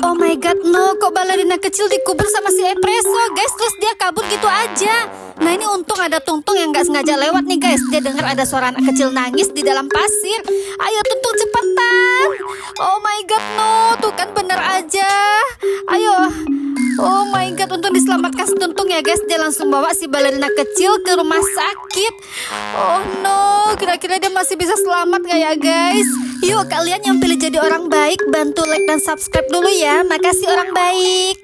Oh my god, no, kok balerina kecil dikubur sama si Espresso, guys. Terus dia kabur gitu aja. Nah ini untung ada Tungtung yang gak sengaja lewat nih guys. Dia dengar ada suara anak kecil nangis di dalam pasir. Ayo Tungtung cepetan. Oh my god, no, tuh kan bener aja. Ayo. Oh my god, untung diselamatkan si Tungtung ya guys. Dia langsung bawa si balerina kecil ke rumah sakit. Oh no, kira-kira dia masih bisa selamat gak ya guys? Yuk kalian yang pilih jadi orang baik, bantu like dan subscribe dulu ya. Makasih orang baik.